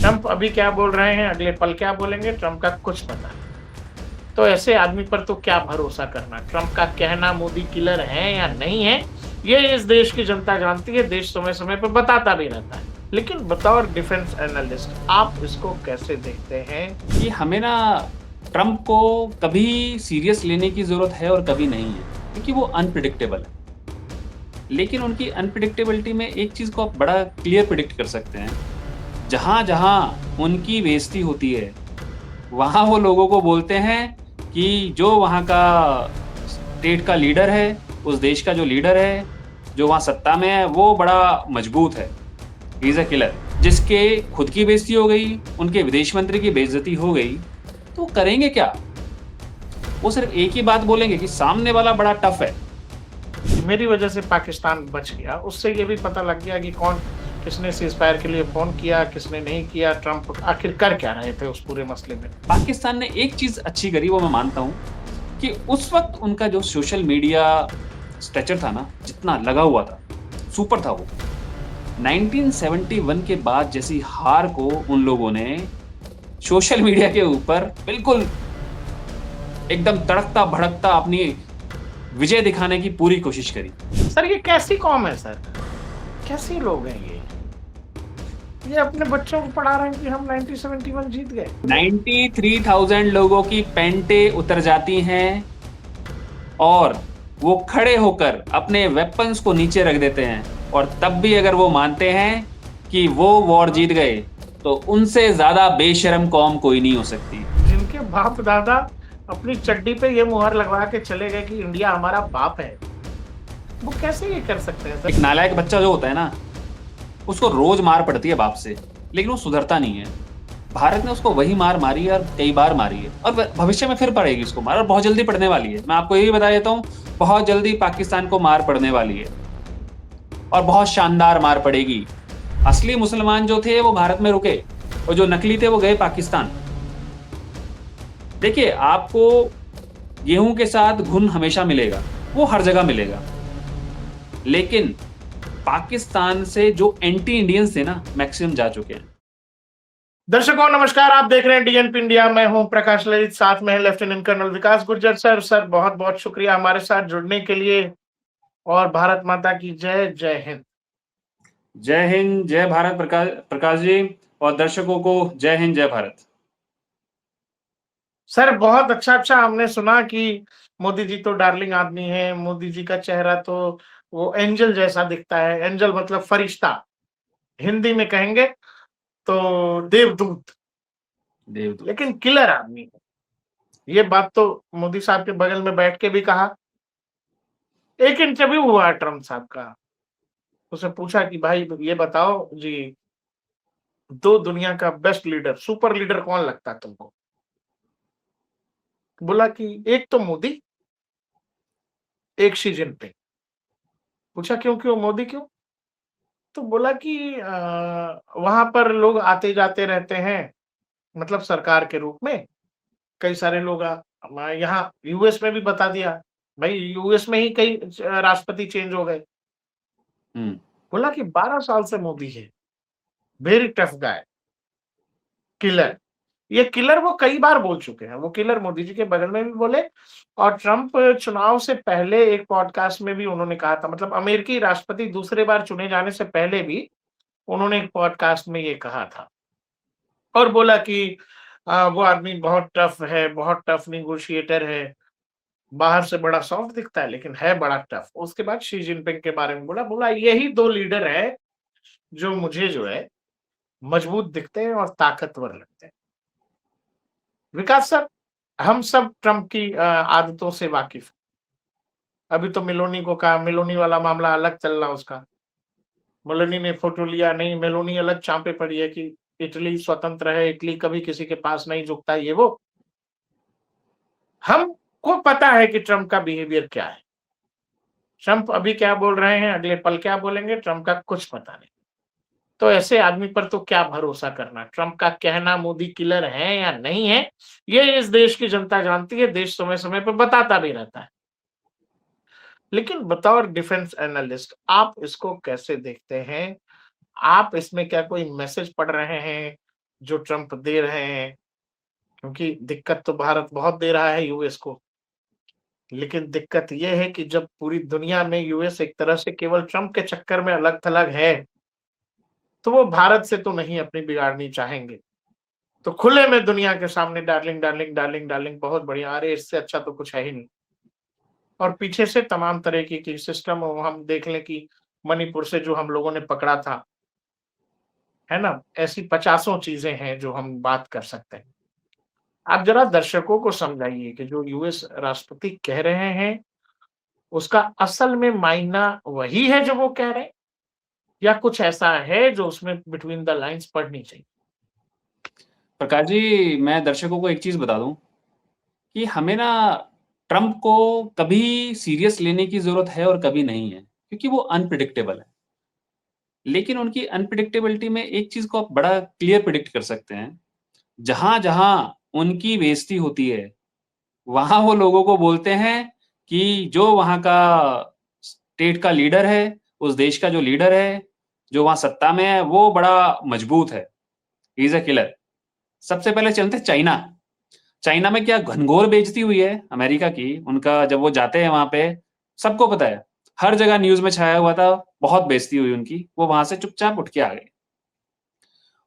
Trump अभी क्या बोल रहे हैं, अगले पल क्या बोलेंगे, ट्रम्प का कुछ पता नहीं। तो ऐसे आदमी पर तो क्या भरोसा करना? ट्रम्प का कहना मोदी किलर है या नहीं है, ये इस देश की जनता जानती है, देश समय-समय पे बताता भी रहता है। लेकिन बतौर डिफेंस एनालिस्ट आप इसको कैसे देखते हैं? कि हमें ना ट्रम्प को कभी सीरियस लेने की ज़रूरत है और कभी नहीं है, क्योंकि वो अनप्रिडिक्टेबल है। लेकिन उनकी अनप्रिडिक्टेबिलिटी में एक चीज़ को आप बड़ा क्लियर प्रिडिक्ट कर सकते हैं, जहाँ-जहाँ उनकी बेइज़्ज़ती होती है, वहाँ वो लोगों को बोलते हैं कि जो वहाँ का स्टेट का लीडर है, उस देश का जो लीडर है, जो वहाँ सत्ता में है, वो बड़ा मजबूत है। ही इज़ अ किलर। जिसके खुद की बेइज़्ज़ती हो गई, उनके विदेश मंत्री की बेइज़्ज़ती हो गई, तो वो करेंगे क्या? वो सिर्फ़ एक ही बात बोलेंगे कि सामने वाला बड़ा टफ़ है। मेरी वजह से पाकिस्तान बच गया, उससे ये भी पता लग गया कि कौन किसने सीज़फायर के लिए फ़ोन किया, किसने नहीं किया, ट्रम्प आखिर कर क्या रहे थे उस पूरे मसले में। पाकिस्तान ने एक चीज़ अच्छी करी, वो मैं मानता हूँ कि उस वक़्त उनका जो सोशल मीडिया स्ट्रक्चर था ना, जितना लगा हुआ था, सुपर था वो। 1971 के बाद जैसी हार को उन लोगों ने सोशल मीडिया के ऊपर बिल्कुल एकदम तड़कता-भड़कता अपनी विजय दिखाने की पूरी कोशिश करी। सर ये कैसी कौम है सर? कैसे लोग हैं ये? ये अपने बच्चों को पढ़ा रहे हैं कि हम 1971 जीत गए। 93,000 लोगों की पैंटें उतर जाती हैं और वो खड़े होकर अपने वेपन्स को नीचे रख देते हैं, और तब भी अगर वो मानते हैं कि वो वॉर जीत गए, तो उनसे ज़्यादा बेशर्म कौम कोई नहीं हो सकती। जिनके बाप दादा अपनी चड्डी पे ये मुहर लगवा के चले गए कि इंडिया हमारा बाप है, वो कैसे ये कर सकते हैं एक सर? नालायक बच्चा जो होता है ना, उसको रोज़ मार पड़ती है बाप से, लेकिन वो सुधरता नहीं है। भारत ने उसको वही मार मारी है और कई बार मारी है, और भविष्य में फिर पड़ेगी उसको मार, और बहुत जल्दी पड़ने वाली है। मैं आपको ये भी बता देता हूँ, बहुत जल्दी पाकिस्तान को मार पड़ने वाली है, और बहुत शानदार मार पड़ेगी। असली मुसलमान जो थे वो भारत में रुके, और जो नकली थे वो गए पाकिस्तान। देखिए, आपको गेहूं के साथ घुन हमेशा मिलेगा, वो हर जगह मिलेगा। लेकिन पाकिस्तान से जो एंटी इंडियंस थे ना, मैक्सिमम जा चुके हैं। दर्शकों नमस्कार, आप देख रहे हैं डीएनपी इंडिया। मैं हूं प्रकाश ललित, साथ में है लेफ्टिनेंट कर्नल विकास गुर्जर। सर बहुत बहुत शुक्रिया हमारे साथ जुड़ने के लिए। और भारत माता की जय, जय हिंद। जय हिंद, जय भारत। प्रकाश जी, और दर्शकों को जय हिंद, जय भारत। सर बहुत अच्छा हमने सुना कि मोदी जी तो डार्लिंग आदमी है, मोदी जी का चेहरा तो वो एंजल जैसा दिखता है। एंजल मतलब फरिश्ता, हिंदी में कहेंगे तो देवदूत। देवदूत। लेकिन किलर आदमी है, ये बात तो मोदी साहब के बगल में बैठ के भी कहा। एक इंटरव्यू हुआ ट्रम्प साहब का, उसने पूछा कि भाई ये बताओ जी, दो दुनिया का बेस्ट लीडर, सुपर लीडर कौन लगता है तुमको? बोला कि एक तो मोदी, एक शी जिनपिंग। पूछा क्यों क्यों मोदी क्यों? तो बोला कि वहां पर लोग आते जाते रहते हैं, मतलब सरकार के रूप में कई सारे लोग यहाँ यूएस में भी बता दिया, भाई यूएस में ही कई राष्ट्रपति चेंज हो गए। हम्म। बोला कि 12 साल से मोदी है, वेरी टफ गाय, किलर। ये किलर वो कई बार बोल चुके हैं, वो किलर मोदी जी के बगल में भी बोले। और ट्रम्प चुनाव से पहले एक पॉडकास्ट में भी उन्होंने कहा था, मतलब अमेरिकी राष्ट्रपति दूसरे बार चुने जाने से पहले भी उन्होंने एक पॉडकास्ट में ये कहा था। और बोला कि वो आदमी बहुत टफ है, बहुत टफ नेगोशिएटर है, बाहर से बड़ा सॉफ्ट दिखता है लेकिन है बड़ा टफ। उसके बाद शी जिनपिंग के बारे में बोला, बोला यही दो लीडर है जो मुझे जो है मजबूत दिखते हैं और ताकतवर लगते हैं। विकास सर, हम सब ट्रम्प की आदतों से वाकिफ हैं। अभी तो मेलोनी को कहा, मेलोनी वाला मामला अलग चल रहा उसका। मेलोनी ने फोटो लिया, नहीं मेलोनी अलग चापे पड़ी है कि इटली स्वतंत्र है, इटली कभी किसी के पास नहीं झुकता, ये वो। हमको पता है कि ट्रम्प का बिहेवियर क्या है। ट्रम्प अभी क्या बोल रहे हैं, अगले पल क्या बोलेंगे, ट्रम्प का कुछ पता नहीं। तो ऐसे आदमी पर तो क्या भरोसा करना? ट्रम्प का कहना मोदी किलर है या नहीं है, ये इस देश की जनता जानती है, देश समय-समय पे बताता भी रहता है। लेकिन बतौर डिफेंस एनालिस्ट आप इसको कैसे देखते हैं? आप इसमें क्या कोई मैसेज पढ़ रहे हैं? जो ट्रम्प दे रहे हैं, क्योंकि दिक्कत तो भारत बहुत दे रहा है यूएस को। लेकिन दिक्कत ये है कि जब पूरी दुनिया में यूएस एक तरह से केवल ट्रम्प के चक्कर में अलग-थलग है, तो वो भारत से तो नहीं अपनी बिगाड़नी चाहेंगे। तो खुले में दुनिया के सामने डार्लिंग, डार्लिंग, डार्लिंग, डार्लिंग बहुत बढ़िया, अरे इससे अच्छा तो कुछ है ही नहीं। और पीछे से तमाम तरीके की सिस्टम हम देख लें कि मणिपुर से जो हम लोगों ने पकड़ा था, है ना? ऐसी पचासों चीज़ें हैं जो हम बात कर सकते हैं। आप ज़रा दर्शकों को समझाइए कि जो यूएस राष्ट्रपति कह रहे हैं, उसका असल में मायना वही है जो वो कह रहे हैं? या कुछ ऐसा है जो उसमें बिटवीन द लाइन्स पढ़नी चाहिए? प्रकाश जी, मैं दर्शकों को एक चीज़ बता दूँ कि हमें ना ट्रम्प को कभी सीरियस लेने की ज़रूरत है और कभी नहीं है, क्योंकि वो अनप्रेडिक्टेबल है। लेकिन उनकी अनप्रेडिक्टेबिलिटी में एक चीज़ को आप बड़ा क्लियर प्रेडिक्ट कर सकते हैं, जहाँ-जहाँ उनकी बेइज़्ज़ती होती है, वहाँ वो लोगों को बोलते हैं कि जो वहाँ का स्टेट का लीडर है, उस देश का जो लीडर है, जो वहाँ सत्ता में है, वो बड़ा मजबूत है। ही इज़ अ किलर। सबसे पहले चलते हैं चाइना। चाइना में क्या घनघोर बेइज़्ज़ती हुई है अमेरिका की, उनका जब वो जाते हैं वहाँ पे, सबको पता है। हर जगह न्यूज़ में छाया हुआ था, बहुत बेइज़्ज़ती हुई उनकी, वो वहाँ से चुपचाप उठ के आ गए।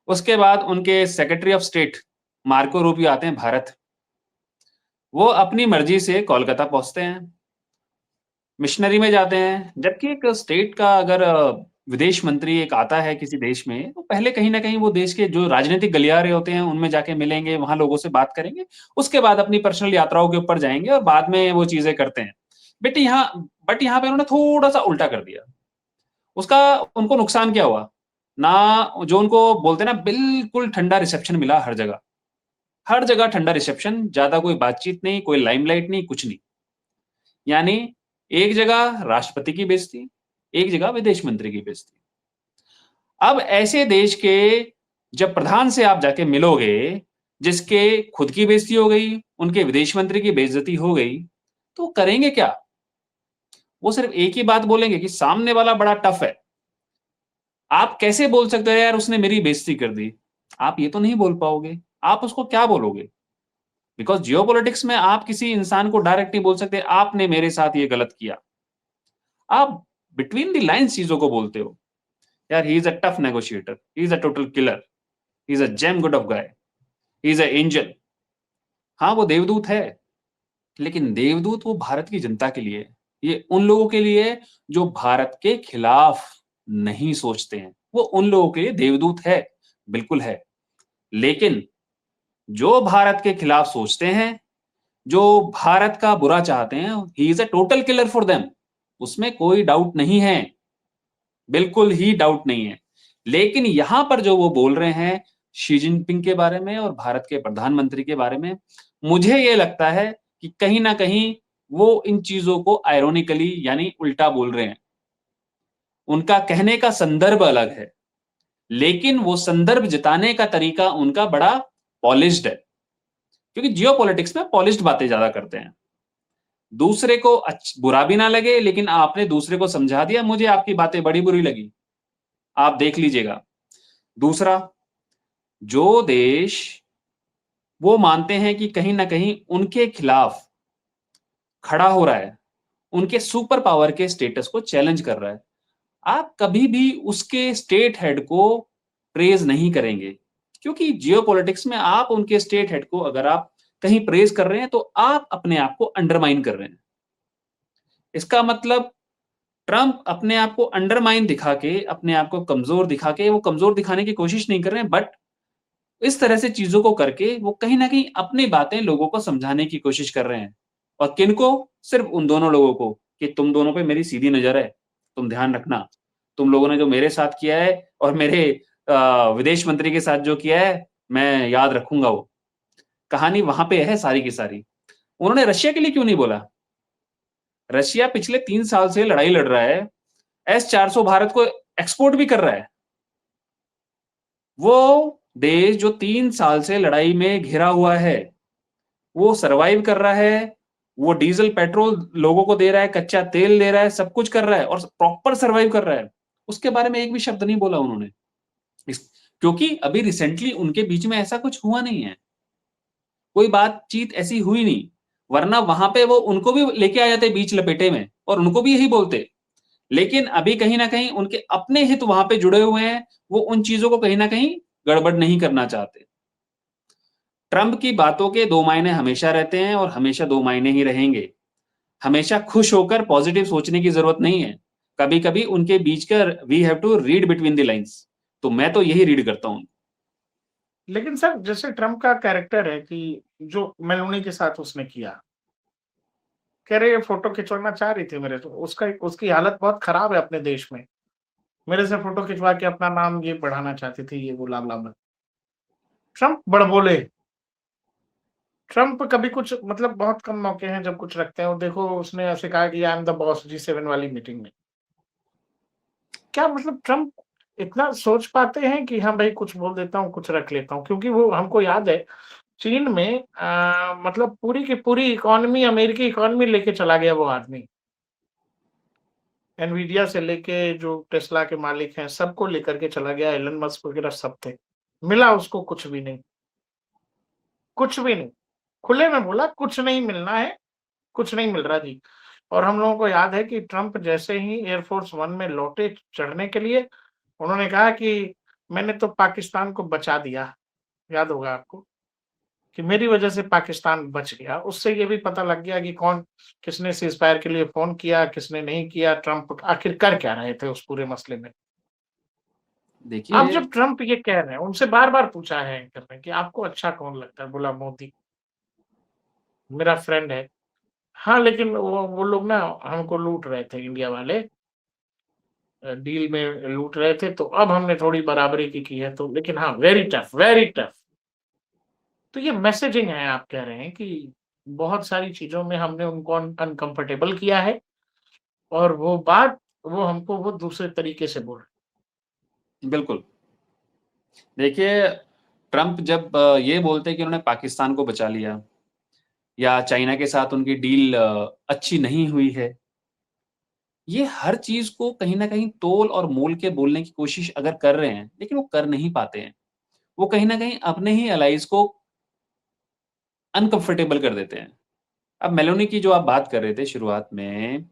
उसके बाद उनके secretary of state Marco Rubio आते हैं भारत। वो अपनी मर्ज़ी से कोलकाता पहुँचते हैं, मिशनरी में जाते हैं, जबकि एक स्टेट का अगर विदेश मंत्री एक आता है किसी देश में, तो पहले कहीं न कहीं वो देश के जो राजनीतिक गलियारे होते हैं, उनमें जाके मिलेंगे, वहाँ लोगों से बात करेंगे, उसके बाद अपनी पर्सनल यात्राओं के ऊपर जाएँगे और बाद में वो चीज़ें करते हैं। बट यहाँ पे उन्होंने थोड़ा-सा उल्टा कर दिया। उसका उनको नुकसान क्या हुआ? ना जो उनको बोलते हैं ना बिल्कुल ठंडा रिसेप्शन मिला हर जगह। हर जगह ठंडा रिसेप्शन, ज़्यादा कोई बातचीत नहीं, कोई लाइमलाइट नहीं, कुछ नहीं। यानी एक जगह राष्ट्रपति की बेइज़्ज़ती, एक जगह विदेश मंत्री की बेइज़्ज़ती। अब ऐसे देश के जब प्रधान से आप जाके मिलोगे, जिसके खुद की बेइज़्ज़ती हो गई, उनके विदेश मंत्री की बेइज़्ज़ती हो गई, तो करेंगे क्या? वो सिर्फ़ एक ही बात बोलेंगे कि सामने वाला बड़ा टफ़ है। आप कैसे बोल सकते हो यार उसने मेरी बेइज़्ज़ती कर दी? आप ये तो नहीं बोल पाओगे। आप उसको क्या बोलोगे? बिकॉज़ जियोपॉलिटिक्स में आप किसी इंसान को डायरेक्ट नहीं बोल सकते, आपने मेरे साथ ये गलत किया। आप बिटवीन द लाइन्स चीज़ों को बोलते हो। यार he is a tough negotiator, he is a total killer, he is a gem good of guy, he is a angel. हाँ, वो देवदूत है, लेकिन देवदूत वो भारत की जनता के लिए है। ये उन लोगों के लिए है जो भारत के खिलाफ नहीं सोचते हैं। वो उन लोगों के लिए देवदूत है, बिल्कुल है। लेकिन जो भारत के खिलाफ सोचते हैं, जो भारत का बुरा चाहते हैं, ही is a total killer for them. उसमें कोई डाउट नहीं है। बिल्कुल ही डाउट नहीं है। लेकिन यहाँ पर जो वो बोल रहे हैं शी जिनपिंग के बारे में और भारत के प्रधानमंत्री के बारे में, मुझे ये लगता है कि कहीं न कहीं वो इन चीज़ों को आयरॉनिकली यानी उल्टा बोल रहे हैं। उनका कहने का संदर्भ अलग है, लेकिन वो संदर्भ जताने का तरीका उनका बड़ा पॉलिश्ड है। क्योंकि जियोपॉलिटिक्स में पॉलिश्ड बातें ज़्यादा करते हैं। दूसरे को बुरा भी ना लगे, लेकिन आपने दूसरे को समझा दिया, मुझे आपकी बातें बड़ी बुरी लगी। आप देख लीजिएगा। दूसरा, जो देश वो मानते हैं कि कहीं न कहीं उनके खिलाफ खड़ा हो रहा है, उनके सुपर पावर के स्टेटस को चैलेंज कर रहा है, आप कभी भी उसके स्टेट हेड को प्रेज़ नहीं करेंगे। क्योंकि जियोपॉलिटिक्स में आप उनके स्टेट हेड को अगर आप कहीं प्रेज़ कर रहे हैं, तो आप अपने आप को अंडरमाइन कर रहे हैं। इसका मतलब ट्रम्प अपने आप को अंडरमाइन दिखा के, अपने आप को कमज़ोर दिखा के, वो कमज़ोर दिखाने की कोशिश नहीं कर रहे हैं, बट इस तरह से चीज़ों को करके वो कहीं न कहीं अपनी बातें लोगों को समझाने की कोशिश कर रहे हैं। और किनको? सिर्फ़ उन दोनों लोगों को कि तुम दोनों पे मेरी सीधी नज़र है, तुम ध्यान रखना। तुम लोगों ने जो मेरे साथ किया है और मेरे विदेश मंत्री के साथ जो किया है, मैं याद रखूँगा वो। कहानी वहाँ पे है सारी की सारी। उन्होंने रशिया के लिए क्यों नहीं बोला? रशिया पिछले 3 साल से लड़ाई लड़ रहा है, एस-400 भारत को एक्सपोर्ट भी कर रहा है। वो देश जो 3 साल से लड़ाई में घिरा हुआ है, वो सर्वाइव कर रहा है, वो डीज़ल, पेट्रोल लोगों को दे रहा है, कच्चा तेल दे रहा है, सब कुछ कर रहा है और प्रॉपर सर्वाइव कर रहा है। उसके बारे में एक भी शब्द नहीं बोला उन्होंने। इस क्योंकि अभी रिसेंटली उनके बीच में ऐसा कुछ हुआ नहीं है, कोई बातचीत ऐसी हुई नहीं, वरना वहां पे वो उनको भी लेके आ जाते बीच लपेटे में और उनको भी यही बोलते। लेकिन अभी कहीं ना कहीं उनके अपने हित वहां पे जुड़े हुए हैं, वो उन चीजों को कहीं ना कहीं गड़बड़ नहीं करना चाहते। ट्रंप की बातों के दो मायने हमेशा रहते हैं और हमेशा दो मायने ही रहेंगे। हमेशा खुश होकर पॉजिटिव सोचने की जरूरत नहीं है, कभी कभी उनके बीच का we have to read between the lines. तो मैं तो यही रीड करता हूँ। लेकिन सर जैसे ट्रम्प का कैरेक्टर है कि जो मेलोनी के साथ उसने किया, कह रहे ये फोटो खिंचवाना चाह रही थी मेरे, तो उसका उसकी हालत बहुत खराब है अपने देश में, मेरे से फोटो खिंचवा के अपना नाम ये बढ़ाना चाहती थी, ये वो ब्ला ब्ला। ट्रम्प बड़बोले। ट्रम्प कभी कुछ मतलब बहुत कम मौके हैं जब कुछ रखते हैं, और देखो उसने ऐसे कहा कि I am the boss G7 वाली मीटिंग में। क्या मतलब ट्रम्प इतना सोच पाते हैं कि हाँ भाई कुछ बोल देता हूँ, कुछ रख लेता हूँ, क्योंकि वो हमको याद है चीन में मतलब पूरी की पूरी इकोनॉमी, अमेरिकी इकोनॉमी लेके चला गया वो आदमी। एनवीडिया से लेके जो टेस्ला के मालिक हैं सबको लेकर के चला गया, एलन मस्क वगैरह सब थे। मिला उसको कुछ भी नहीं, कुछ भी नहीं। खुले में बोला कुछ नहीं मिलना है, कुछ नहीं मिल रहा जी। और हम लोगों को याद है कि ट्रम्प जैसे ही एयरफोर्स वन में लौटे चढ़ने के लिए, उन्होंने कहा कि मैंने तो पाकिस्तान को बचा दिया। याद होगा आपको कि मेरी वजह से पाकिस्तान बच गया। उससे ये भी पता लग गया कि कौन किसने सीज़फायर के लिए फ़ोन किया, किसने नहीं किया, ट्रम्प आखिर कर क्या रहे थे उस पूरे मसले में। अब देखिए, जब ट्रम्प ये कह रहे हैं, उनसे बार-बार पूछा है एंकर ने कि आपको अच्छा कौन लगता है? बोला मोदी, मेरा फ्रेंड है। हाँ, लेकिन वो लोग ना हमको लूट रहे थे इंडिया वाले, डील में लूट रहे थे, तो अब हमने थोड़ी बराबरी की है, तो लेकिन हाँ, वेरी टफ, वेरी टफ। तो ये मैसेजिंग है, आप कह रहे हैं कि बहुत सारी चीज़ों में हमने उनको अनकंफर्टेबल किया है, और वो बात वो हमको वो दूसरे तरीके से बोल रहे बिल्कुल। देखिए, ट्रंप जब ये बोलते हैं कि उन्होंने पाकिस्तान को बचा लिया या चाइना के साथ उनकी डील अच्छी नहीं हुई है, ये हर चीज़ को कहीं न कहीं तोल और मोल के बोलने की कोशिश अगर कर रहे हैं, लेकिन वो कर नहीं पाते हैं। वो कहीं न कहीं अपने ही एलाइज़ को अनकंफर्टेबल कर देते हैं। अब मेलोनी की जो आप बात कर रहे थे शुरुआत में,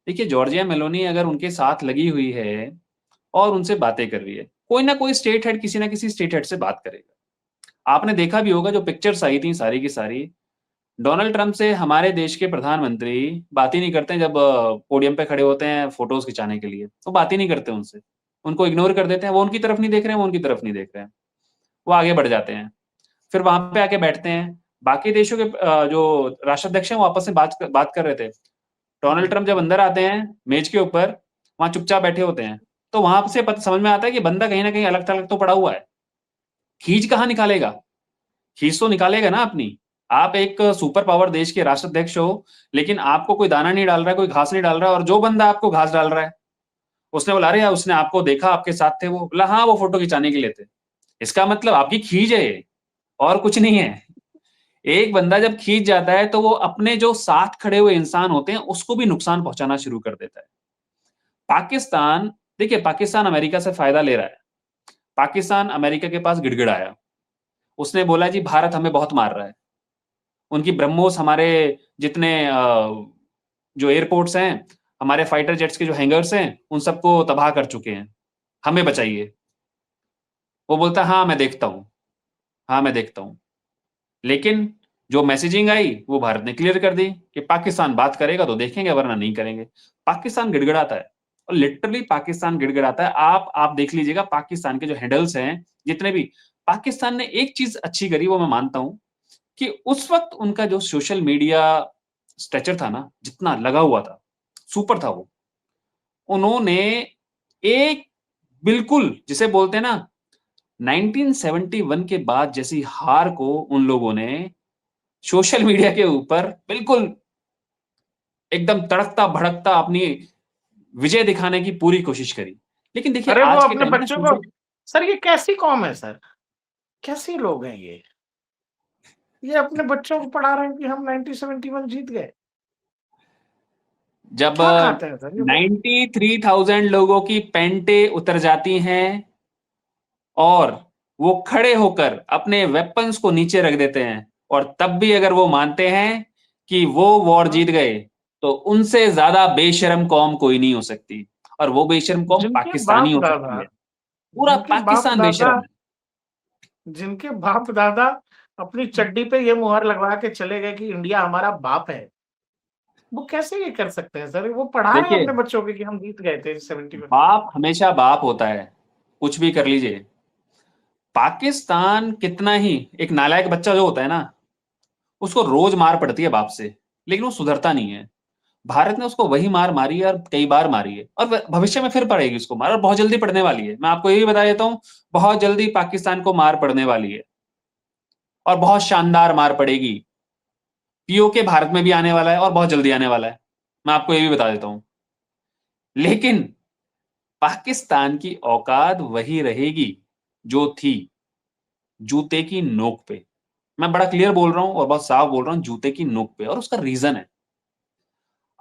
देखिए जॉर्जिया मेलोनी अगर उनके साथ लगी हुई है और उनसे बातें कर रही है, कोई ना कोई स्टेट हेड किसी ना किसी स्टेट हेड से बात करेगा। आपने देखा भी होगा जो पिक्चर्स आई थी सारी की सारी, डोनाल्ड ट्रंप से हमारे देश के प्रधानमंत्री बात ही नहीं करते हैं जब पोडियम पे खड़े होते हैं फोटोज़ खिंचाने के लिए, वो बात ही नहीं करते उनसे। उनको इग्नोर कर देते हैं, वो उनकी तरफ नहीं देख रहे हैं, वो उनकी तरफ नहीं देख रहे हैं। वो आगे बढ़ जाते हैं। फिर वहाँ पे आके बैठते हैं। बाकी देशों के जो राष्ट्राध्यक्ष हैं वो आपस में बात कर रहे थे। डोनाल्ड हैं। ट्रंप जब अंदर आते हैं मेज के ऊपर, वहाँ चुपचाप बैठे होते हैं। तो वहाँ से समझ में आता है कि बंदा कहीं न कहीं अलग-थलग तो पड़ा हुआ है। खींच कहाँ निकालेगा? खींच तो निकालेगा ना अपनी। आप एक सुपर पावर देश के राष्ट्राध्यक्ष हो, लेकिन आपको कोई दाना नहीं डाल रहा है, कोई घास नहीं डाल रहा है और जो बंदा आपको घास डाल रहा है, उसने बोला, "अरे यार, उसने आपको देखा, आपके साथ थे वो।" बोला, "हाँ, वो फ़ोटो खिंचाने के लिए थे।" इसका मतलब आपकी खींच है ये, और कुछ नहीं है। एक बंदा जब खींच जाता है, तो वो अपने जो साथ खड़े हुए इंसान होते हैं, उसको भी नुकसान पहुँचाना शुरू कर देता है। पाकिस्तान देखिए, पाकिस्तान अमेरिका से फ़ायदा ले रहा है। पाकिस्तान अमेरिका के पास गिड़गिड़ाया। उसने बोला, "जी, भारत हमें बहुत मार रहा है।" उनकी ब्रह्मोस हमारे जितने जो एयरपोर्ट्स हैं, हमारे फाइटर जेट्स के जो हैंगर्स हैं, उन सबको तबाह कर चुके हैं। हमें बचाइए। वो बोलता है, "हाँ, मैं देखता हूँ। हाँ, मैं देखता हूँ।" लेकिन जो मैसेजिंग आई, वो भारत ने क्लियर कर दी कि पाकिस्तान बात करेगा तो देखेंगे, वरना नहीं करेंगे। पाकिस्तान गिड़गिड़ाता है और लिटरली पाकिस्तान गिड़गिड़ाता है। आप देख लीजिएगा पाकिस्तान के जो हैंडल्स हैं, जितने भी पाकिस्तान ने एक चीज़ अच्छी करी, वो मैं मानता हूँ कि उस वक़्त उनका जो सोशल मीडिया स्ट्रक्चर था ना, जितना लगा हुआ था, सुपर था वो। उन्होंने एक बिल्कुल जिसे बोलते हैं ना 1971 के बाद जैसी हार को उन लोगों ने सोशल मीडिया के ऊपर बिल्कुल एकदम तड़कता-भड़कता अपनी विजय दिखाने की पूरी कोशिश करी। लेकिन देखिए अरे वो आज के अपने टाइम में ना बच्चों को, सोशल सर ये कैसी कौम है सर? कैसे लोग हैं ये? ये अपने बच्चों को पढ़ा रहे हैं कि हम 1971 जीत गए। जब क्या खाते हैं सर ये लोग? 93,000 लोगों की पैंटें उतर जाती हैं और वो खड़े होकर अपने वेपन्स को नीचे रख देते हैं, और तब भी अगर वो मानते हैं कि वो वॉर हाँ, जीत गए, तो उनसे ज्यादा बेशर्म कौम कोई नहीं हो सकती, और वो बेशर्म कौम जिनके पाकिस्तानी बाप हो सकती दादा है। पूरा जिनके बाप पाकिस्तान दादा बेशर्म है। जिनके बाप दादा अपनी चड्डी पे ये मुहर लगवा के चले गए कि इंडिया हमारा बाप है, वो कैसे ये कर सकते हैं सर? वो पढ़ाए देखिए, अपने बच्चों को कि हम जीत गए थे 70 में। बाप हमेशा बाप होता है, कुछ भी कर लीजिए। पाकिस्तान कितना ही, एक नालायक बच्चा जो होता है ना, उसको रोज मार पड़ती है बाप से, लेकिन वो सुधरता नहीं है। भारत ने उसको वही मार मारी है, और कई बार मारी है, और भविष्य में फिर पड़ेगी उसको मार, और बहुत जल्दी पड़ने वाली है। मैं आपको ये भी बता देता हूं, बहुत जल्दी पाकिस्तान को मार पड़ने वाली है, और बहुत शानदार मार पड़ेगी। पीओके भारत में भी आने वाला है, और बहुत जल्दी आने वाला है, मैं आपको ये भी बता देता हूं। लेकिन पाकिस्तान की औकात वही रहेगी जो थी, जूते की नोक पे। मैं बड़ा क्लियर बोल रहा हूं और बहुत साफ बोल रहा हूं, जूते की नोक पे। और उसका रीजन है,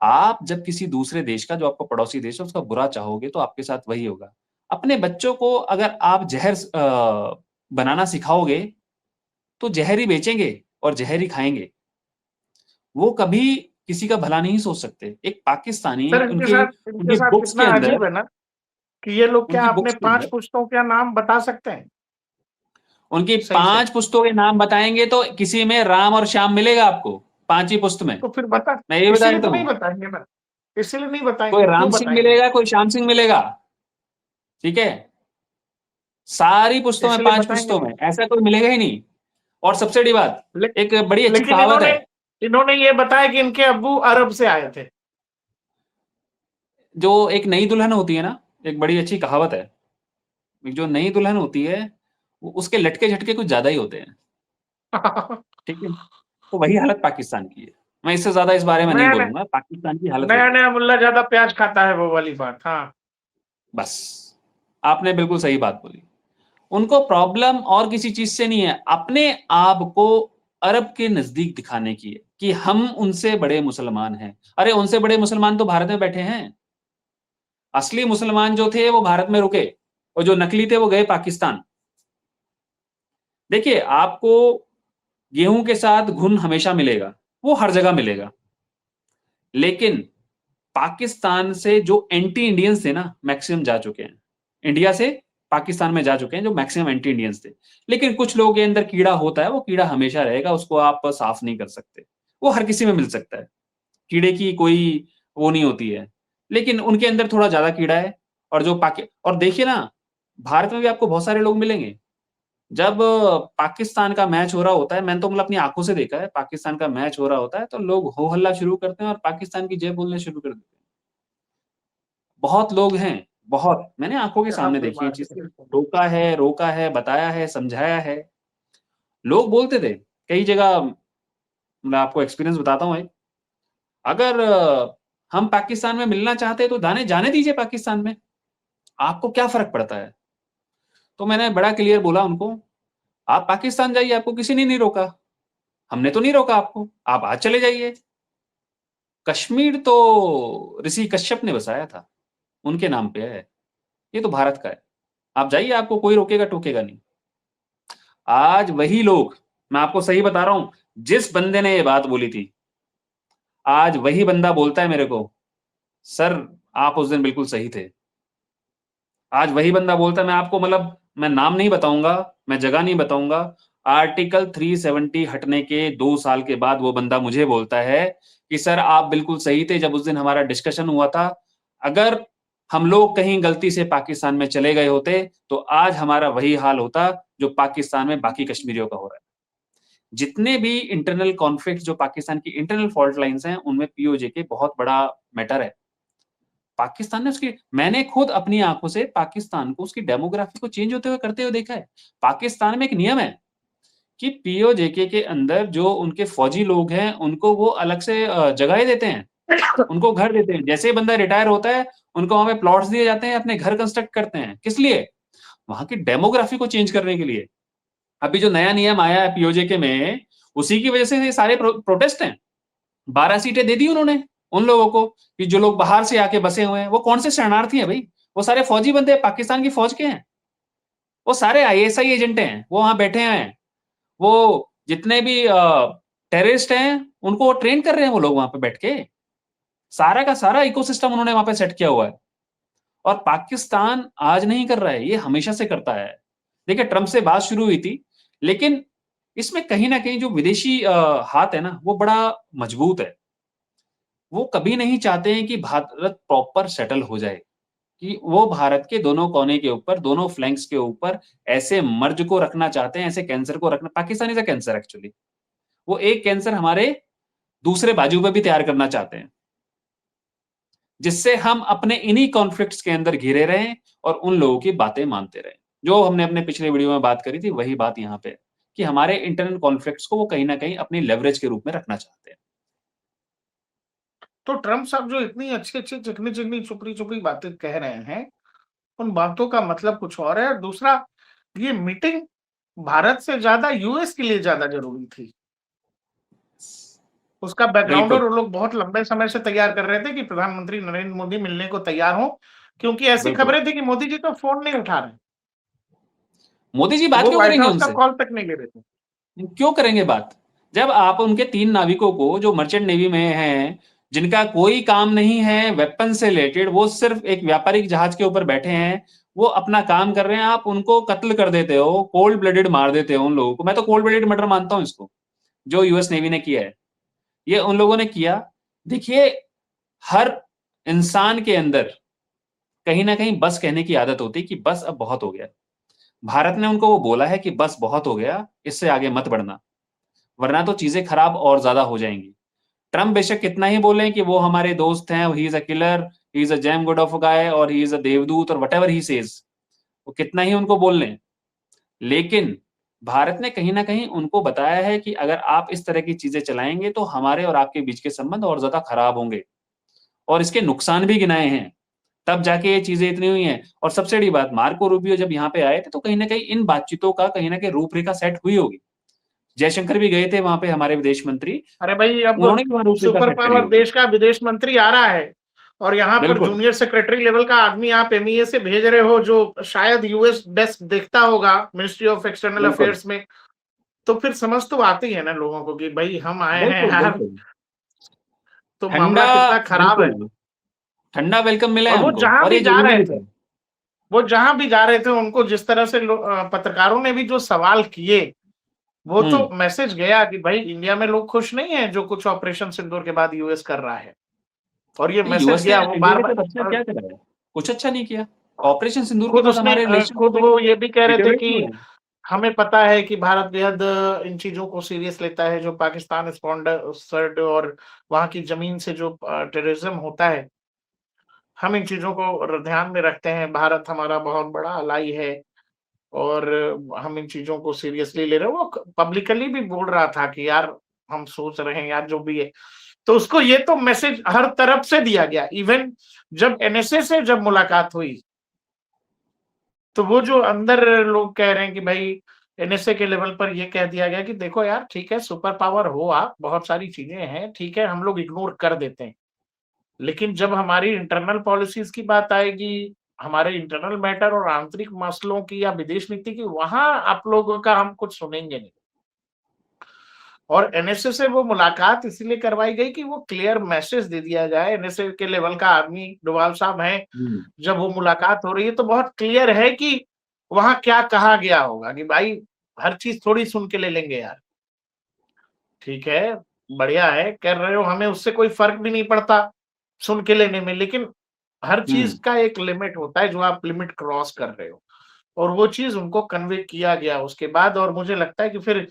आप जब किसी दूसरे देश का, जो आपका पड़ोसी देश है, उसका बुरा चाहोगे, तो आपके साथ वही होगा। अपने बच्चों को अगर आप जहर बनाना सिखाओगे, तो जहर ही बेचेंगे और जहर ही खाएंगे। वो कभी किसी का भला नहीं सोच सकते। एक पाकिस्तानी, सर उनके इनके उनके साथ बुक्स कितना के अंदर अजीब है ना कि ये लोग क्या उनकी अपने बुक्स के 5 अंदर पुश्तों का नाम बता सकते हैं उनकी सही से? 5 पुस्तों के नाम बताएंगे, तो किसी में राम और श्याम मिलेगा आपको, 5 ही पुस्त में। तो फिर बता, मैं ये बता इसीलिए देता तो नहीं हूँ, बताएंगे ना, इसीलिए नहीं कोई बताएंगे, राम क्यों सिंह बताएंगे? मिलेगा, कोई श्याम सिंह मिलेगा, ठीक है। सारी पुस्तों में, इसीलिए 5 बताएंगे पुस्तों नहीं। में ऐसा कोई मिलेगा ही नहीं। और सबसे बड़ी बात, ले, एक बड़ी अच्छी लेकिन कहावत इन्होंने है, इन्होंने ये बताया कि इनके अब्बू अरब से आए थे। जो एक नई दुल्हन होती है ना, एक बड़ी अच्छी कहावत है, एक जो नई दुल्हन होती है, उसके लटके झटके कुछ ज्यादा ही होते हैं, ठीक है। तो वही हालत पाकिस्तान की है। मैं इससे ज्यादा इस बारे में नहीं नया नया बोलूंगा, पाकिस्तान की हालत नया वही है। नया मुल्ला ज्यादा प्याज खाता है, वो वाली बात। हाँ, बस, आपने बिल्कुल सही बात बोली। उनको प्रॉब्लम और किसी चीज से नहीं है, अपने आप को अरब के नजदीक दिखाने की है कि हम उनसे बड़े मुसलमान हैं। अरे उनसे बड़े मुसलमान तो भारत में बैठे हैं। असली मुसलमान जो थे वो भारत में रुके, और जो नकली थे वो गए पाकिस्तान। देखिए, आपको गेहूं के साथ घुन हमेशा मिलेगा, वो हर जगह मिलेगा। लेकिन पाकिस्तान से जो एंटी इंडियंस थे ना, मैक्सिमम जा चुके हैं। इंडिया से पाकिस्तान में जा चुके हैं जो मैक्सिमम एंटी इंडियंस थे। लेकिन कुछ लोगों के अंदर कीड़ा होता है, वो कीड़ा हमेशा रहेगा, उसको आप साफ नहीं कर सकते। वो हर किसी में मिल सकता है, कीड़े की कोई वो नहीं होती है। लेकिन उनके अंदर थोड़ा ज्यादा कीड़ा है। और देखिए ना, भारत में भी आपको बहुत सारे लोग मिलेंगे। जब पाकिस्तान का मैच हो रहा होता है, मैंने तो मतलब अपनी आंखों से देखा है, पाकिस्तान का मैच हो रहा होता है, तो लोग हो हल्ला शुरू करते हैं और पाकिस्तान की जय बोलने शुरू कर देते हैं। बहुत लोग हैं, बहुत, मैंने आंखों के क्या सामने देखी है बात चीजें। है। रोका है, बताया है, समझाया है। लोग बोलते थे कई जगह। मैं आपको एक्सपीरियंस बताता हूँ एक। अगर हम पाकिस्तान में मिलना चाहते हैं, तो जाने जाने दीजिए पाकिस्तान में, आपको क्या फर्क पड़ता है। तो मैंने बड़ा क्लियर बोला उनको, आप पाकिस्तान जाइए, आपको किसी ने नहीं रोका। हमने तो नहीं रोका आपको, आप आज चले जाइए। कश्मीर तो ऋषि कश्यप ने बसाया था, उनके नाम पे है। ये तो भारत का है। आप जाइए, आपको कोई रोकेगा टोकेगा नहीं। आज वही लोग, मैं आपको सही बता रहा हूं, जिस बंदे ने ये बात बोली थी, आज वही बंदा बोलता है मेरे को, सर आप उस दिन बिल्कुल सही थे। आज वही बंदा बोलता है, मैं आपको मतलब, मैं नाम नहीं बताऊंगा, मैं जगह नहीं बताऊंगा। आर्टिकल 370 हटने के 2 साल के बाद वो बंदा मुझे बोलता है कि सर आप बिल्कुल सही थे, जब उस दिन हमारा डिस्कशन हुआ था। अगर हम लोग कहीं गलती से पाकिस्तान में चले गए होते, तो आज हमारा वही हाल होता जो पाकिस्तान में बाकी कश्मीरियों का हो रहा है। जितने भी इंटरनल कॉन्फ्लिक्ट, जो पाकिस्तान की इंटरनल फॉल्ट लाइंस हैं, उनमें पीओजे के बहुत बड़ा मैटर है। पाकिस्तान ने उसकी, मैंने खुद अपनी आंखों से पाकिस्तान को, उसकी डेमोग्राफी को चेंज होते हुए करते हुए देखा है। पाकिस्तान में एक नियम है कि पीओजेके के अंदर जो उनके फौजी लोग हैं, उनको वो अलग से जगह देते हैं, उनको घर देते हैं। जैसे ही बंदा रिटायर होता है, उनको वहां पे प्लॉट्स दिए जाते हैं, अपने घर कंस्ट्रक्ट करते हैं। किस लिए? वहां की डेमोग्राफी को चेंज करने के लिए। अभी जो नया नियम आया है पीओजेके में, उसी की वजह से ये सारे प्रोटेस्ट हैं। 12 सीटें दे दी उन्होंने उन लोगों को, कि जो लोग बाहर से आके बसे हुए हैं। वो कौन से शरणार्थी हैं भाई? वो सारे फौजी बंदे पाकिस्तान की फौज के हैं। वो सारे आईएसआई एजेंट हैं, वो वहां बैठे हैं, वो जितने भी टेररिस्ट हैं उनको वो ट्रेन कर रहे हैं वो लोग वहां पे बैठ के। सारा का सारा इकोसिस्टम उन्होंने वहां पे सेट किया हुआ है। और पाकिस्तान आज नहीं कर रहा है, ये हमेशा से करता है। देखिए ट्रंप से बात शुरू हुई थी, लेकिन इसमें कहीं ना कहीं जो विदेशी हाथ है ना वो बड़ा मजबूत है। वो कभी नहीं चाहते हैं कि भारत प्रॉपर सेटल हो जाए, कि वो भारत के दोनों कोने के ऊपर, दोनों फ्लैंक्स के ऊपर ऐसे मर्ज को रखना चाहते हैं, ऐसे कैंसर को रखना। Pakistan is a cancer actually. वो एक कैंसर हमारे दूसरे बाजू पे भी तैयार करना चाहते हैं, जिससे हम अपने इन्हीं कॉन्फ्लिक्ट्स के अंदर घिरे रहें और उन लोगों की बातें मानते रहें। जो हमने अपने पिछले वीडियो में बात करी थी वही बात यहाँ पे है, कि हमारे इंटरनल कॉन्फ्लिक्ट्स को वो कहीं ना कहीं अपनी लेवरेज के रूप में रखना चाहते हैं। तो ट्रम्प साहब जो इतनी अच्छी अच्छी चिकनी चिकनी चुपड़ी चुपड़ी बातें कह रहे हैं, उन बातों का मतलब कुछ और है। और दूसरा, ये मीटिंग भारत से ज्यादा यूएस के लिए ज्यादा जरूरी थी। उसका बैकग्राउंड बिल्कुल और वो लोग बहुत लंबे समय से तैयार कर रहे थे कि प्रधानमंत्री नरेंद्र मोदी मिलने को तैयार हो, क्योंकि ऐसी बिल्कुल। खबरें थी कि मोदी जी तो फोन नहीं उठा रहे, मोदी जी बात वो क्यों व्हाइट करेंगे हाउस का उनसे? कॉल तक नहीं ले रहे थे। क्यों करेंगे बात? जब आप उनके 3 नाविकों को जो मर्चेंट नेवी में हैं, जिनका कोई काम नहीं है वेपन से रिलेटेड, वो सिर्फ एक व्यापारिक जहाज के ऊपर बैठे हैं, वो अपना काम कर रहे हैं, आप उनको कत्ल कर देते हो, कोल्ड ब्लडेड मार देते हो उन लोगों को। मैं तो कोल्ड ब्लडेड मर्डर मानता हूं इसको, जो यूएस नेवी ने किया है। ये उन लोगों ने किया। देखिए, हर इंसान के अंदर कहीं ना कहीं बस कहने की आदत होती है कि बस अब बहुत हो गया। भारत ने उनको वो बोला है कि बस बहुत हो गया, इससे आगे मत बढ़ना, वरना तो चीजें खराब और ज्यादा हो जाएंगी। ट्रम्प बेशक कितना ही बोले कि वो हमारे दोस्त हैं, he is a killer, he is a gem good of a guy, और ही इज अ देवदूत, और व्हाटएवर ही सेज, वो कितना ही उनको बोल लें, लेकिन भारत ने कहीं ना कहीं उनको बताया है कि अगर आप इस तरह की चीजें चलाएंगे तो हमारे और आपके बीच के संबंध और ज्यादा खराब होंगे, और इसके नुकसान भी गिनाए हैं। तब जाके ये चीजें इतनी हुई हैं। और सबसे बड़ी बात, मार्को रूबियो जब यहाँ पे आए थे तो कहीं ना कहीं इन बातचीतों का कहीं ना कहीं रूपरेखा सेट हुई होगी। जयशंकर भी गए थे वहां पे, हमारे विदेश मंत्री, अरे भाई, अब उन्होंने भी वहां रूपरेखा सुपर सेट करी पावर होगी। देश का विदेश मंत्री आ रहा है, और यहाँ पर बिल्कुल जूनियर सेक्रेटरी लेवल का आदमी आप एमईए से भेज रहे हो, जो शायद यूएस डेस्क देखता होगा मिनिस्ट्री ऑफ एक्सटर्नल बिल्कुल अफेयर्स में। तो फिर समझ तो आती है ना लोगों को कि भाई हम आए हैं बिल्कुल यार, बिल्कुल। तो ठंडा, मामला कितना खराब है। बिल्कुल ठंडा वेलकम मिला और है वो उनको, जहां और भी ये जा जरूरी रहे भी थे, था। वो जहां भी जा रहे थे उनको जिस तरह से पत्रकारों ने भी जो सवाल किए, वो तो हम्म। मैसेज गया कि भाई इंडिया में लोग खुश नहीं है जो कुछ ऑपरेशन सिंदूर के बाद यूएस कर रहा है। और ये मैसेज यूएस ने गया, वो इंडिया बार के साथ अच्छा बार क्या करा है? कुछ अच्छा नहीं किया। ऑपरेशन सिंदूर के खुद बाद उसने हमारे रिलेशन खुद वो ये भी कह रहे थे डिटेरियोरेट कि हुए हैं। हमें पता है कि भारत बेहद इन चीजों को सीरियस लेता है, जो पाकिस्तान स्पॉन्सर्ड और वहां की जमीन से जो टेररिज्म होता है, हम इन चीजों को ध्यान में रखते हैं। भारत हमारा बहुत बड़ा अलाई है, और हम इन चीजों को सीरियसली ले रहे हैं। वो पब्लिकली भी बोल रहा था कि यार हम सोच रहे हैं यार जो भी है। तो उसको ये तो मैसेज हर तरफ से दिया गया। इवन जब एनएसए से जब मुलाकात हुई, तो वो जो अंदर लोग कह रहे हैं कि भाई एनएसए के लेवल पर ये कह दिया गया कि देखो यार ठीक है, सुपर पावर हो आप, बहुत सारी चीजें हैं, ठीक है, हम लोग इग्नोर कर देते हैं, लेकिन जब हमारी इंटरनल पॉलिसीज की बात आएगी, हमारे इंटरनल मैटर और आंतरिक मसलों की या विदेश नीति की, वहां आप लोगों का हम कुछ सुनेंगे नहीं। और एनएसए से वो मुलाकात इसलिए करवाई गई कि वो क्लियर मैसेज दे दिया जाए। एनएसए के लेवल का आदमी डोभाल साहब हैं, हम्म। जब वो मुलाकात हो रही है तो बहुत क्लियर है कि वहां क्या कहा गया होगा कि भाई हर चीज थोड़ी सुन के ले लेंगे यार। ठीक है, बढ़िया है, कर रहे हो, हमें उससे कोई फर्क भी नहीं पड़ता सुन के लेने में, लेकिन हर चीज हम्म। का एक लिमिट होता है जो आप लिमिट क्रॉस कर रहे हो। और वो चीज उनको कन्वे किया गया उसके बाद। और मुझे लगता है कि फिर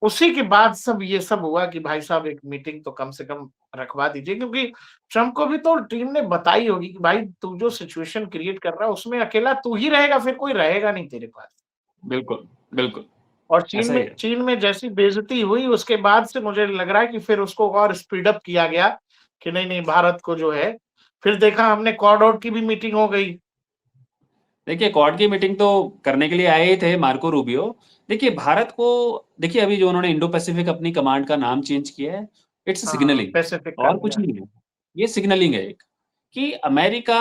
उसी के बाद सब ये सब हुआ कि भाई साहब एक मीटिंग तो कम से कम रखवा दीजिए, क्योंकि ट्रम्प को भी तो टीम ने बताई होगी कि भाई तू जो सिचुएशन क्रिएट कर रहा है उसमें अकेला तू ही रहेगा, फिर कोई रहेगा नहीं तेरे पास। बिल्कुल बिल्कुल। और ऐसा ही है। चीन में जैसी बेइज्जती हुई उसके बाद से मुझे लग रहा है कि फिर उसको और स्पीड अप किया गया कि नहीं नहीं, भारत को जो है, फिर देखा हमने क्वाड आउट की भी मीटिंग हो गई। देखिए, क्वाड की मीटिंग तो करने के लिए आए ही थे मार्को रूबियो। देखिए भारत को, देखिए अभी जो उन्होंने इंडो पैसिफिक अपनी कमांड का नाम चेंज किया है, इट्स हाँ, सिग्नलिंग, पैसिफिक कर और कुछ दिया। नहीं है। ये सिग्नलिंग है एक, कि अमेरिका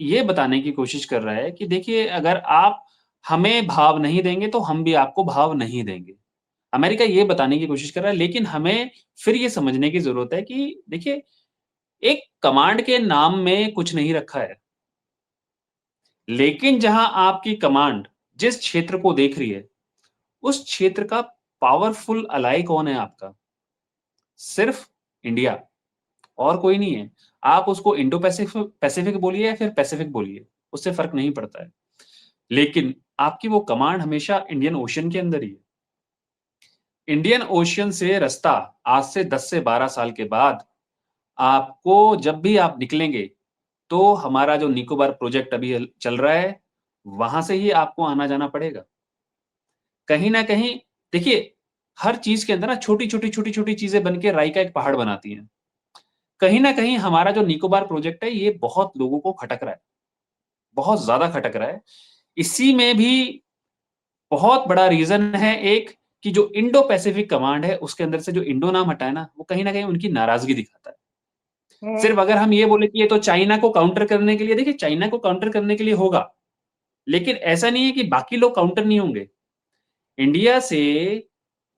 ये बताने की कोशिश कर रहा है कि देखिए अगर आप हमें भाव नहीं देंगे तो हम भी आपको भाव नहीं देंगे। अमेरिका ये बताने की कोशिश कर रहा है, लेकिन हमें फिर ये समझने की ज़रूरत है कि देखिए, एक कमांड के नाम में कुछ नहीं रखा है। लेकिन जहां आपकी कमांड जिस क्षेत्र को देख रही है, उस क्षेत्र का पावरफुल अलाई कौन है आपका? सिर्फ इंडिया, और कोई नहीं है। आप उसको इंडो पैसिफिक पैसिफिक बोलिए या फिर पैसिफिक बोलिए, उससे फ़र्क नहीं पड़ता है। लेकिन आपकी वो कमांड हमेशा इंडियन ओशन के अंदर ही है। इंडियन ओशन से रास्ता आज से 10 से 12 साल के बाद आपको जब भी आप निकलेंगे, तो हमारा जो निकोबार प्रोजेक्ट अभी चल रहा है, वहाँ से ही आपको आना-जाना पड़ेगा। कहीं न कहीं देखिए, हर चीज़ के अंदर ना छोटी-छोटी, छोटी-छोटी चीज़ें बन के राई का एक पहाड़ बनाती हैं। कहीं न कहीं हमारा जो निकोबार प्रोजेक्ट है, ये बहुत लोगों को खटक रहा है, बहुत ज़्यादा खटक रहा है। इसी में भी बहुत बड़ा रीज़न है एक, कि जो इंडो पैसिफिक कमांड है, उसके अंदर से जो इंडो नाम हटा है ना, वो कहीं न कहीं उनकी नाराज़गी दिखाता है। हम्म, सिर्फ अगर हम ये बोले कि ये तो चाइना को काउंटर करने के लिए, देखिए चाइना को काउंटर करने के लिए होगा, लेकिन ऐसा नहीं है कि बाकी लोग काउंटर नहीं होंगे। इंडिया से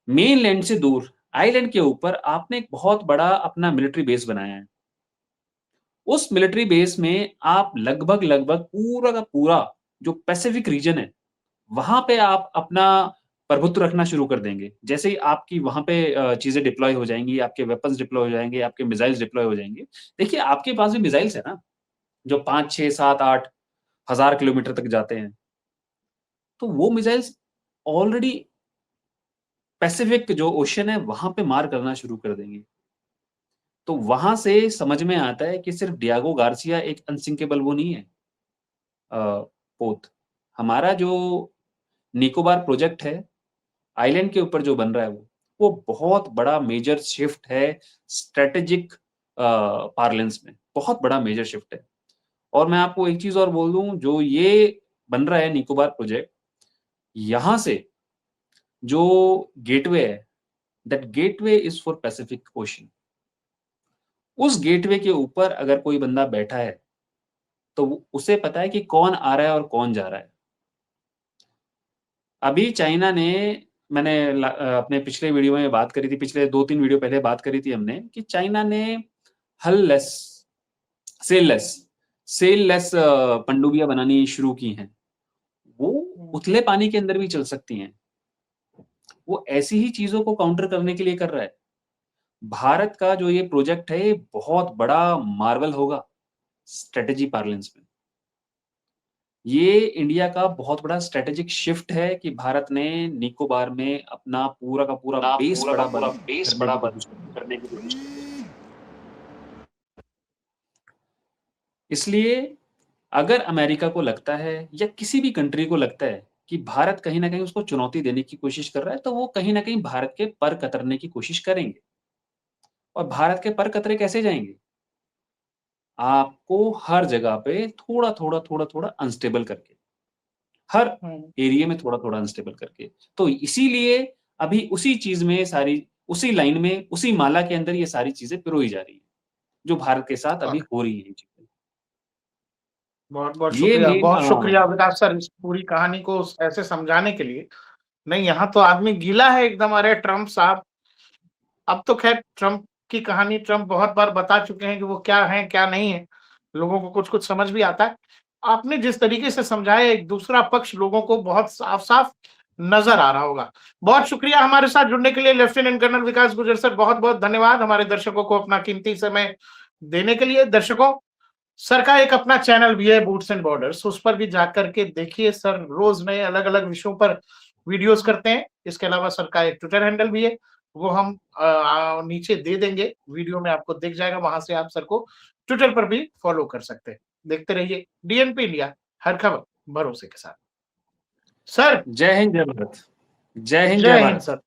मेनलैंड से दूर, आइलैंड के ऊपर आपने एक बहुत बड़ा अपना मिलिट्री बेस बनाया है। उस मिलिट्री बेस में आप लगभग-लगभग पूरा का पूरा जो पैसिफिक रीजन है, वहाँ पे आप अपना प्रभुत्व रखना शुरू कर देंगे। जैसे ही आपकी वहाँ पे चीज़ें डिप्लॉय हो जाएँगी, आपके वेपन्स डिप्लॉय हो जाएँगे, आपके मिसाइल्स डिप्लॉय हो जाएँगे। देखिए, आपके पास भी मिसाइल्स है ना, जो 5, 6, 7, 8 हज़ार किलोमीटर तक जाते हैं। तो वो मिसाइल्स ऑलरेडी पैसिफिक जो ओशन है, वहाँ पे मार करना शुरू कर देंगे। तो वहाँ से समझ में आता है कि सिर्फ डियागो गार्सिया एक अनसिंकेबल वो नहीं है अ, पोत। हमारा जो निकोबार प्रोजेक्ट है, आइलैंड के ऊपर जो बन रहा है वो बहुत बड़ा मेजर शिफ्ट है स्ट्रैटेजिक पार्लेंस में, बहुत बड़ा मेजर शिफ्ट है। और मैं आपको एक चीज़ और बोल दूँ, जो ये बन रहा है निकोबार प्रोजेक्ट, यहाँ से जो गेटवे है, that gateway is for Pacific ocean. उस गेटवे के ऊपर अगर कोई बंदा बैठा है, तो उसे पता है कि कौन आ रहा है और कौन जा रहा है। अभी चाइना ने मैंने अपने पिछले वीडियो में बात करी थी, पिछले 2-3 वीडियो पहले बात करी थी हमने कि चाइना ने हल लेस, सेल लेस पनडुब्बियाँ बनानी शुरू की हैं। वो उथले पानी के अंदर भी चल सकती हैं। वो ऐसी ही चीज़ों को काउंटर करने के लिए कर रहा है। भारत का जो ये प्रोजेक्ट है, ये बहुत बड़ा मार्वल होगा स्ट्रैटेजी पार्लेंस में। ये इंडिया का बहुत बड़ा स्ट्रैटेजिक शिफ्ट है कि भारत ने निकोबार में अपना पूरा का पूरा बेस बड़ा बन करने की कोशिश कर रही है। इसलिए अगर अमेरिका को लगता है या किसी भी कंट्री को लगता है कि भारत कहीं न कहीं उसको चुनौती देने की कोशिश कर रहा है, तो वो कहीं न कहीं भारत के पर कतरने की कोशिश करेंगे। और भारत के पर कतरे कैसे जाएँगे? आपको हर जगह पे थोड़ा-थोड़ा, थोड़ा-थोड़ा अनस्टेबल करके, हर हम्म। एरिया में थोड़ा-थोड़ा अनस्टेबल करके। तो इसीलिए अभी उसी चीज़ में सारी उसी लाइन में, उसी माला के अंदर ये सारी चीज़ें पिरोई जा रही हैं, जो भारत के साथ अभी वाह, हो रही हैं चीज़ें। बहुत-बहुत ये शुक्रिया, मेन बहुत शुक्रिया विकास सर इस पूरी कहानी को ऐसे समझाने के लिए। नहीं, यहाँ तो आदमी गीला है एकदम, अरे ट्रम्प साहब। अब तो खैर ट्रम्प की कहानी ट्रम्प बहुत बार बता चुके हैं कि वो क्या है, क्या नहीं है। लोगों को कुछ-कुछ समझ भी आता है। आपने जिस तरीके से समझाया, एक दूसरा पक्ष लोगों को बहुत साफ-साफ नज़र आ रहा होगा। बहुत शुक्रिया हमारे साथ जुड़ने के लिए लेफ्टिनेंट कर्नल विकास गुर्जर सर, बहुत-बहुत धन्यवाद हमारे दर्शकों को अपना कीमती समय देने के लिए। दर्शकों, सर का एक अपना चैनल भी है बूट्स एंड बॉर्डर्स, उस पर भी जाकर के देखिए। सर रोज नए अलग-अलग विषयों पर वीडियोस करते हैं। इसके अलावा सर का एक ट्विटर हैंडल भी है, वो हम नीचे दे देंगे, वीडियो में आपको दिख जाएगा। वहां से आप सर को ट्विटर पर भी फॉलो कर सकते हैं। देखते रहिए डीएनपी इंडिया, हर खबर भरोसे के साथ। सर, जय हिंद, जय भारत। जय हिंद, जय जय हिंद भारत। सर।